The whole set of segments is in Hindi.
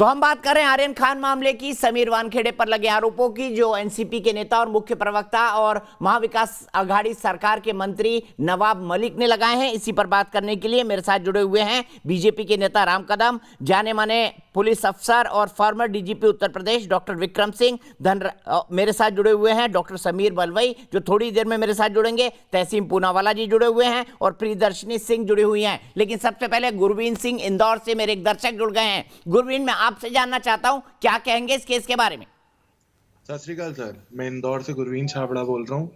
तो हम बात कर रहे हैं आर्यन खान मामले की, समीर वानखेड़े पर लगे आरोपों की, जो एनसीपी के नेता और मुख्य प्रवक्ता और महाविकास अघाड़ी सरकार के मंत्री नवाब मलिक ने लगाए हैं। इसी पर बात करने के लिए मेरे साथ जुड़े हुए हैं बीजेपी के नेता राम कदम, जाने माने पुलिस अफसर और farmer DGP Uttar Pradesh doctor Vikram Singh, मेरे साथ जुड़े हुए हैं डॉक्टर समीर बलवई जो थोड़ी देर में मेरे साथ जुड़ेंगे, तहसीन पूनावाला जी जुड़े हुए हैं और प्रियदर्शनी सिंह जुड़ी हुई हैं। लेकिन सबसे पहले गुरवीन सिंह इंदौर से मेरे एक दर्शक जुड़ गए हैं। गुरवीन, मैं आपसे जानना चाहता हूं क्या कहेंगे इस केस के बारे में। सत श्री अकाल सर, मैं इंदौर से गुरवीन छाबड़ा बोल रहा हूँ।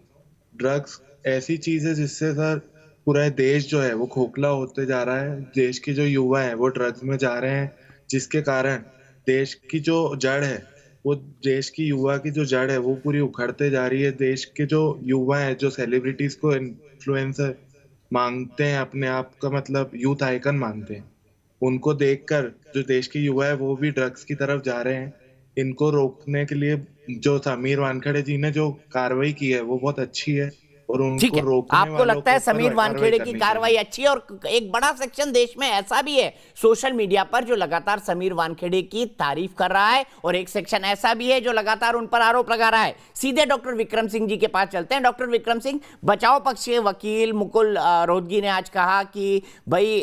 ड्रग्स ऐसी चीज है जिससे सर पूरा देश जो है वो खोखला होते जा रहा है। देश के जो युवा हैं वो ड्रग्स में जा रहे हैं, जिसके कारण देश की जो जड़ है वो देश की युवा की जो जड़ है वो पूरी उखड़ते जा रही है। देश के जो युवा हैं जो सेलिब्रिटीज को इन्फ्लुएंसर मांगते हैं, अपने आप का मतलब यूथ आइकन मानते हैं, उनको देखकर जो देश के युवा है वो भी ड्रग्स की तरफ जा रहे हैं। इनको रोकने के लिए जो समीर वानखेड़े जी ने जो कार्रवाई की है वो बहुत अच्छी है और उनको रोकने आपको लगता है समीर वानखेड़े की कार्रवाई अच्छी है? और एक बड़ा सेक्शन देश में ऐसा भी है सोशल मीडिया पर जो लगातार समीर वानखेड़े की तारीफ कर रहा है और एक सेक्शन ऐसा भी है जो लगातार उन पर आरोप लगा रहा है। सीधे डॉक्टर विक्रम सिंह जी के पास चलते हैं। डॉक्टर विक्रम सिंह, बचाव पक्ष के वकील मुकुल रोहतगी ने आज कहा कि भाई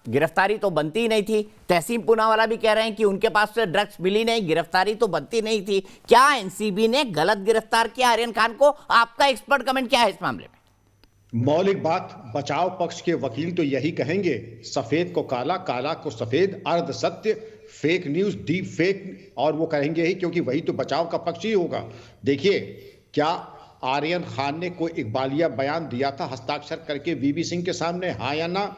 गिरफ्तारी तो बनती ही नहीं थी। तहसीन पूनावाला भी कह रहे हैं कि उनके पास से ड्रग्स मिली नहीं, गिरफ्तारी तो बनती नहीं थी। क्या एनसीबी ने गलत गिरफ्तार किया आर्यन खान को? आपका एक्सपर्ट कमेंट क्या है इस मामले में? मौलिक बात, बचाव पक्ष के वकील तो यही कहेंगे, सफेद को काला, काला को सफेद, अर्ध सत्य, फेक न्यूज, डीप फेक, और वो कहेंगे ही क्योंकि वही तो बचाव का पक्ष ही होगा। देखिए, क्या आर्यन खान ने कोई इकबालिया बयान दिया था हस्ताक्षर करके वीबी सिंह के सामने, हाँ या ना?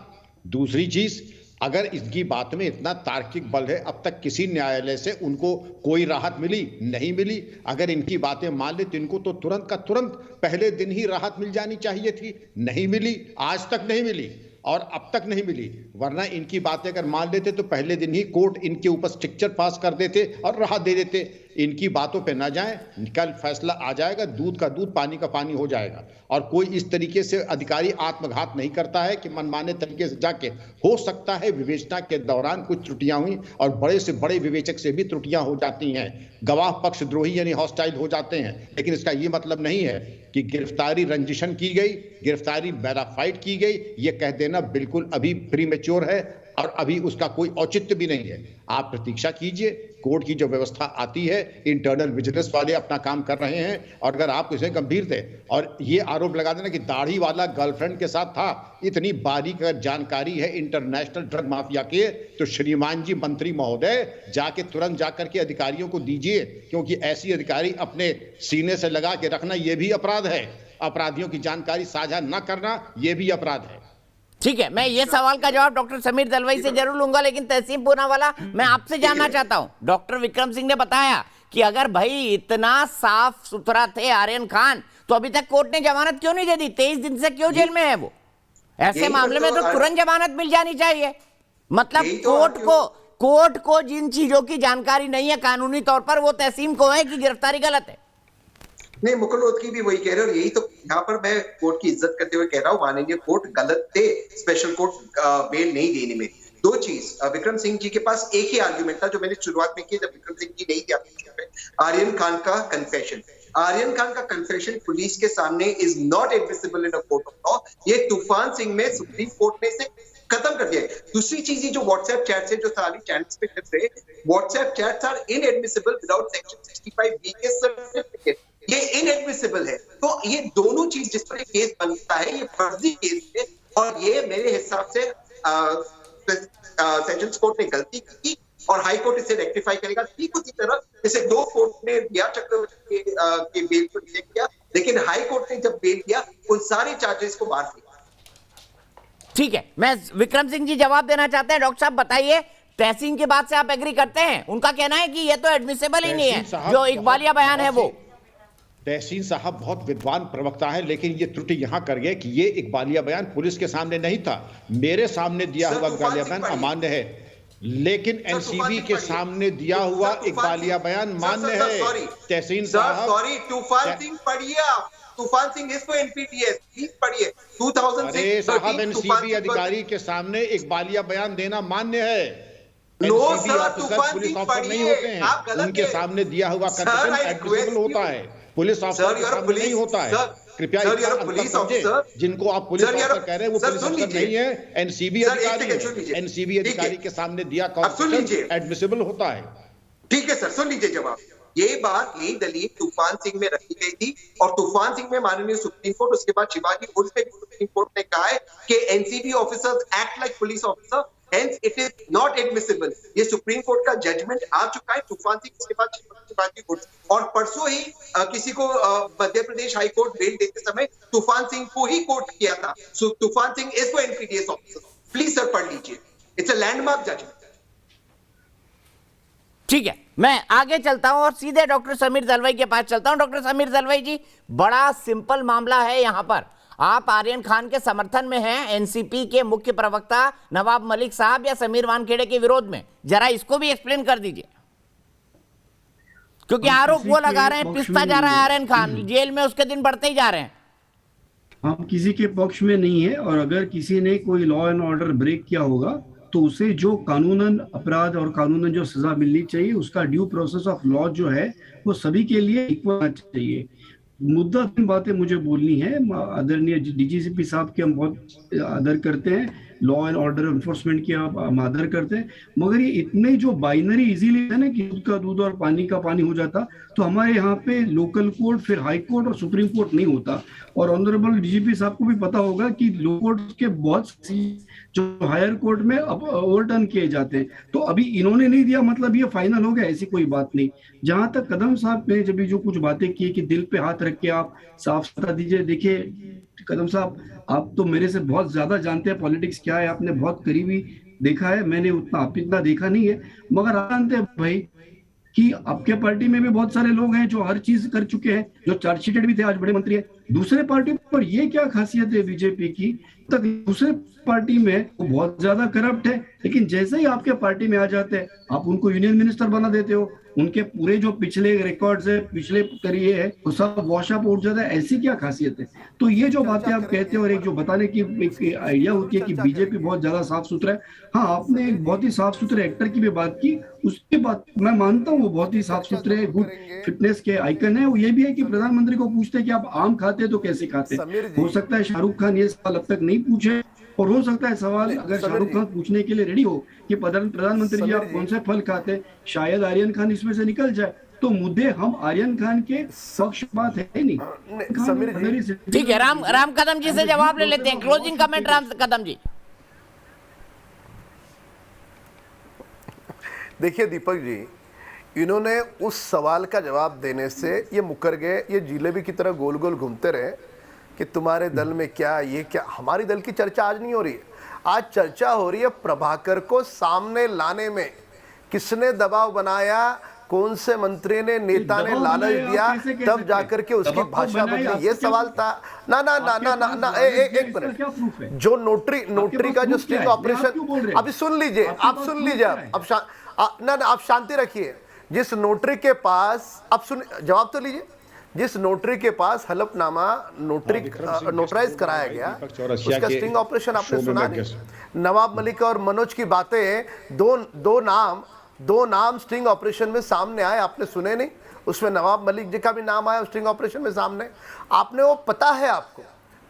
दूसरी चीज, अगर इसकी बात में इतना तार्किक बल है, अब तक किसी न्यायालय से उनको कोई राहत मिली? नहीं मिली। अगर इनकी बातें मान ले तो इनको तो तुरंत का तुरंत पहले दिन ही राहत मिल जानी चाहिए थी, नहीं मिली, आज तक नहीं मिली और अब तक नहीं मिली। वरना इनकी बातें अगर मान लेते तो पहले दिन ही कोर्ट इनके ऊपर स्ट्रिक्चर पास कर देते और राहत दे देते। इनकी बातों पे ना जाएं, कल फैसला आ जाएगा, दूध का दूध पानी का पानी हो जाएगा। और कोई इस तरीके से अधिकारी आत्मघात नहीं करता है कि मनमाने तरीके से जाके, हो सकता है विवेचना के दौरान कुछ त्रुटियां हुई और बड़े से बड़े विवेचक से भी त्रुटियां हो जाती हैं, गवाह पक्ष द्रोही यानी हॉस्टाइल हो जाते हैं। लेकिन इसका ये मतलब नहीं है कि गिरफ्तारी रंजिशन की गई, गिरफ्तारी वेरीफाइड की गई, ये कह देना बिल्कुल अभी प्रीमेच्योर है और अभी उसका कोई औचित्य भी नहीं है। आप प्रतीक्षा कीजिए, कोर्ट की जो व्यवस्था आती है, इंटरनल विजिलेंस वाले अपना काम कर रहे हैं। और अगर आप इसे गंभीर थे और ये आरोप लगा देना कि दाढ़ी वाला गर्लफ्रेंड के साथ था, इतनी बारीक जानकारी है इंटरनेशनल ड्रग माफिया के, तो श्रीमान जी मंत्री महोदय जाके तुरंत जाकर के अधिकारियों को दीजिए, क्योंकि ऐसी अधिकारी अपने सीने से लगा के रखना यह भी अपराध है। अपराधियों की जानकारी साझा न करना यह भी अपराध है। ठीक है, मैं ये सवाल का जवाब डॉक्टर समीर दलवई से जरूर लूंगा, लेकिन तहसीन पूनावाला, मैं आपसे जानना चाहता हूं। डॉक्टर विक्रम सिंह ने बताया कि अगर भाई इतना साफ सुथरा थे आर्यन खान, तो अभी तक कोर्ट ने जमानत क्यों नहीं दे दी? 23 दिन से क्यों जेल में है वो? ऐसे मामले में तो तुरंत जमानत मिल जानी चाहिए। मतलब कोर्ट को जिन चीजों की जानकारी नहीं है कानूनी तौर पर, वो तहसीन को है कि गिरफ्तारी गलत है। नहीं, मुकुल रोहतगी भी वही कह रहे हैं और यही तो यहाँ पर मैं कोर्ट की इज्जत करते हुए कह रहा हूँ, माननीय कोर्ट गलत थे स्पेशल कोर्ट बेल नहीं देने में। दो चीज, विक्रम सिंह जी के पास एक ही आर्गुमेंट था जो मैंने शुरुआत में किया जब विक्रम सिंह जी नहीं थे, आर्यन खान का कन्फेशन। आर्यन खान का कन्फेशन पुलिस के सामने is not admissible in a court of law. ये तूफान सिंह में सुप्रीम कोर्ट ने इसे खत्म कर दिया है। दूसरी चीज, जो व्हाट्सएप चैट्स है जो सारी चैनल्स पे चल रहे, WhatsApp chats are inadmissible without section 65B के सर्टिफिकेट, ये इनएडमिसिबल है। तो ये दोनों चीज जिस पर केस बनता है ये फर्जी केस है और ये मेरे हिसाब से सेशंस कोर्ट ने गलती की और हाई कोर्ट इसे रेक्टिफाई करेगा। ठीक उसी तरह जैसे दो कोर्ट ने दिया चक्रवर्ती के बेल को रिजेक्ट किया, लेकिन हाई कोर्ट ने जब बेल दिया उन सारे चार्जेस को माफ किया। ठीक है, मैं विक्रम सिंह जी जवाब देना चाहते हैं। डॉक्टर साहब बताइए, तहसीन की बात से आप एग्री करते हैं? उनका कहना है कि ये तो एडमिसिबल ही नहीं है, जो इकबालिया बयान है वो। तहसीन साहब बहुत विद्वान प्रवक्ता है, लेकिन ये त्रुटि यहां कर गए कि ये इकबालिया बयान पुलिस के सामने नहीं था। मेरे सामने दिया हुआ इकबालिया बयान अमान्य है, लेकिन एनसीबी के सामने दिया हुआ इकबालिया बयान मान्य है। तहसीन साहब, सॉरी, तूफान सिंह पढ़िए आप, तूफान सिंह इसको एनपीटीएस प्लीज पढ़िए 2006। अरे साहब, एनसीबी अधिकारी के सामने इकबालिया बयान देना मान्य है। नो NCB सर, ऑफिसर तूफान पुलिस सिंह ऑफिसर नहीं पढ़िए, होते हैं, आप गलत उनके हैं। सामने दिया हुआ Sir, condition I admissible request होता you. है, पुलिस ऑफिसर Sir, के you're a सामने नहीं police- होता है। Sir, कृपया sir, इतना you're a अंतर police समझे, officer. जिनको आप police Sir, you're a- officer कह रहे हैं वो Sir, पुलिस सुन ऑफिसर लीजिए। नहीं है, NCB Sir, एक अधिकारी सेकंड सुन है। लीजिए। NCB ठीक है। अधिकारी के सामने दिया अब सुन लीजिए। कॉन्स्टिट्यूशन एडमिसिबल होता है। ठीक है सर, सुन लीजिए जवाब। ये बात, यही दलील तूफान सिंह में रखी गई थी, और तूफान सिंह में माननीय सुप्रीम कोर्ट, उसके बाद शिवाजी उर्स में भी सुप्रीम कोर्ट ने कहा है कि NCB officers act like police officer, hence it is not admissible. ये सुप्रीम कोर्ट का जजमेंट आ चुका है। तूफान सिंह, उसके बाद शिवाजी उर्स, और परसों ही किसी को Madhya Pradesh high court bell देते समय तूफान सिंह को ही कोर्ट किया था। Toofan Singh is the NPTS officer. Please sir पढ़ लीजिए, इट्स अ लैंडमार्क जजमेंट। ठीक है, मैं आगे चलता हूं और सीधे डॉक्टर समीर दलवाई के पास चलता हूं। डॉक्टर समीर दलवाई जी, बड़ा सिंपल मामला है। यहां पर आप आर्यन खान के समर्थन में हैं, एनसीपी के मुख्य प्रवक्ता नवाब मलिक साहब, या समीर वानखेड़े के विरोध में? जरा इसको भी एक्सप्लेन कर दीजिए, क्योंकि आरोप वो लगा रहे हैं पिसता जा रहा है आर्यन खान, जेल में उसके दिन बढ़ते ही जा रहे हैं। हम किसी के पक्ष में नहीं है, और अगर किसी ने कोई लॉ एंड ऑर्डर ब्रेक किया होगा तो उसे जो कानूनन अपराध और कानूनन जो सजा मिलनी चाहिए, उसका ड्यू प्रोसेस ऑफ लॉ जो है वो सभी के लिए इक्वल होना चाहिए। मुद्दा तीन बातें मुझे बोलनी है। आदरणीय डीजीसीपी साहब के हम बहुत आदर करते हैं, लॉ एंड ऑर्डर एनफोर्समेंट की हम आदर करते हैं, मगर ये इतने जो बाइनरी इजीली है ना कि दूध का दूध और पानी का पानी हो जाता, तो हमारे यहाँ पे लोकल कोर्ट, फिर हाई कोर्ट और सुप्रीम कोर्ट नहीं होता। और ऑनरेबल डीजीपी साहब को भी पता होगा कि लो कोर्ट के बहुत जो हायर कोर्ट में ओवरटर्न किए जाते हैं। तो अभी इन्होंने नहीं दिया मतलब ये फाइनल हो गया, ऐसी कोई बात नहीं। जहां तक कदम साहब ने जब जो कुछ बातें की कि दिल पे हाथ रख के आप साफ बता दीजिए, देखिए कदम साहब, आप तो मेरे से बहुत ज्यादा जानते हैं पॉलिटिक्स क्या है, आपने बहुत करीबी देखा है, मैंने आप इतना देखा नहीं है, मगर आप जानते हैं भाई कि आपके पार्टी में भी बहुत सारे लोग हैं जो हर चीज कर चुके हैं, जो चार्जशीटेड भी थे, आज बड़े मंत्री हैं। दूसरे पार्टी पर ये क्या खासियत है बीजेपी की, तक दूसरे पार्टी में वो बहुत ज्यादा करप्ट है, लेकिन जैसे ही आपके पार्टी में आ जाते हैं आप उनको यूनियन मिनिस्टर बना देते हो। उनके पूरे जो पिछले रिकॉर्ड्स है, पिछले करिए है, वो सब वॉशअप उठ जाता है। ऐसी क्या खासियत है? तो ये जो बातें आप कहते हैं और एक जो बताने की एक आइडिया होती है कि बीजेपी बहुत ज्यादा साफ सुथरा है, हाँ, आपने एक बहुत ही साफ सुथरे एक्टर की भी बात की, उसके बाद मैं मानता हूँ वो बहुत ही साफ सुथरे गुड फिटनेस के आइकन है। वो ये भी है कि प्रधानमंत्री को पूछते हैं कि आप आम खाते तो कैसे खाते। हो सकता है शाहरुख खान ये सवाल अब तक नहीं पूछे, और हो सकता है सवाल अगर शाहरुख खान पूछने के लिए रेडी हो कि प्रधानमंत्री जी आप कौन से फल खाते, शायद आर्यन खान इसमें से निकल जाए। तो मुद्दे हम आर्यन खान के पक्षपात है नहीं। ठीक है, राम कदम जी से जवाब ले लेते हैं। क्लोजिंग कमेंट राम कदम जी। देखिए दीपक जी, इन्होंने उस सवाल का जवाब देने से ये मुकर गए, ये जिलेबी की तरह गोल गोल घूमते रहे कि तुम्हारे दल में क्या, ये क्या। हमारी दल की चर्चा आज नहीं हो रही है, आज चर्चा हो रही है प्रभाकर को सामने लाने में किसने दबाव बनाया, कौन से मंत्री ने, नेता ने लालच दिया, तब जाकर के उसकी भाषा बदली। ये सवाल था ना ना ना ना ना ना एक मिनट, जो नोटरी का जो स्टिंग ऑपरेशन, अभी सुन लीजिए, आप सुन लीजिए, आप शांति रखिए। जिस नोटरी के पास, अब सुन, जवाब तो लीजिए, जिस नोटरी के पास हलफनामा नोटराइज कराया गया, उसका स्टिंग ऑपरेशन आपने सुना नहीं। नवाब मलिक और मनोज की बातें, दो नाम स्टिंग ऑपरेशन में सामने आए, आपने सुने नहीं? उसमें नवाब मलिक जी का भी नाम आया स्टिंग ऑपरेशन में सामने, आपने वो पता है आपको,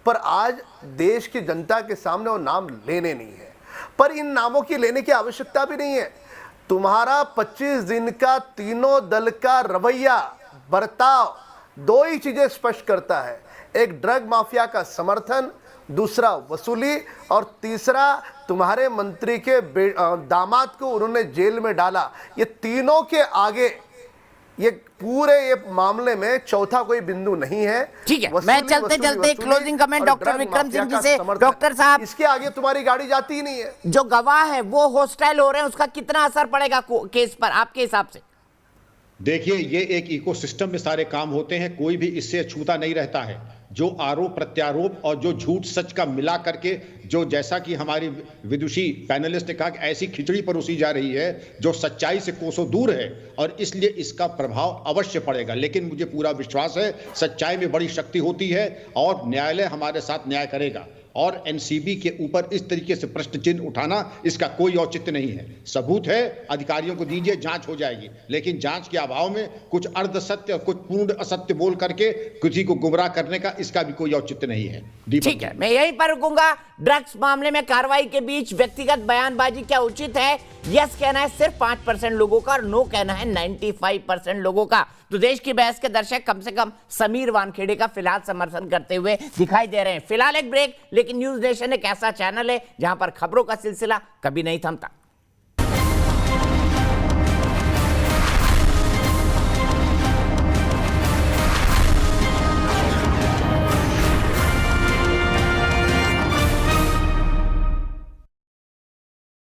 पर आज देश की जनता के सामने वो नाम लेने नहीं है। पर इन नामों की लेने की आवश्यकता भी नहीं है। तुम्हारा 25 दिन का तीनों दल का रवैया, बर्ताव दो ही चीजें स्पष्ट करता है, एक ड्रग माफिया का समर्थन, दूसरा वसूली, और तीसरा तुम्हारे मंत्री के दामाद को उन्होंने जेल में डाला। ये तीनों के आगे ये पूरे ये मामले में चौथा कोई बिंदु नहीं है। ठीक है, मैं चलते चलते closing comment doctor Vikram Singh ji से। डॉक्टर साहब, इसके आगे तुम्हारी गाड़ी जाती ही नहीं है। जो गवाह है वो हॉस्टाइल हो रहे हैं, उसका कितना असर पड़ेगा केस पर आपके हिसाब से? देखिए, ये एक इकोसिस्टम में सारे काम होते हैं, कोई भी इससे छूता नहीं रहता है। जो आरोप प्रत्यारोप और जो झूठ सच का मिला करके, जो जैसा कि हमारी विदुषी पैनलिस्ट ने कहा कि ऐसी खिचड़ी परोसी जा रही है जो सच्चाई से कोसों दूर है, और इसलिए इसका प्रभाव अवश्य पड़ेगा। लेकिन मुझे पूरा विश्वास है सच्चाई में बड़ी शक्ति होती है और न्यायालय हमारे साथ न्याय करेगा। और एनसीबी के ऊपर इस तरीके से प्रश्न चिन्ह उठाना, इसका कोई औचित्य नहीं है। सबूत है, अधिकारियों को दीजिए, जांच हो जाएगी, लेकिन जांच के अभाव में कुछ अर्ध सत्य और कुछ पूर्ण असत्य बोल करके किसी को गुमराह करने का इसका भी कोई औचित्य नहीं है। ठीक है, मैं यहीं पर रुकूंगा। ड्रग्स मामले में कार्रवाई के बीच व्यक्तिगत बयानबाजी क्या उचित है? यस कहना है सिर्फ 5% लोगों का और नो कहना है 95% लोगों का। तो देश की बहस के दर्शक कम से कम समीर वानखेड़े का फिलहाल समर्थन करते हुए दिखाई दे रहे हैं। फिलहाल एक ब्रेक, लेकिन न्यूज नेशन एक ऐसा चैनल है जहां पर खबरों का सिलसिला कभी नहीं थमता।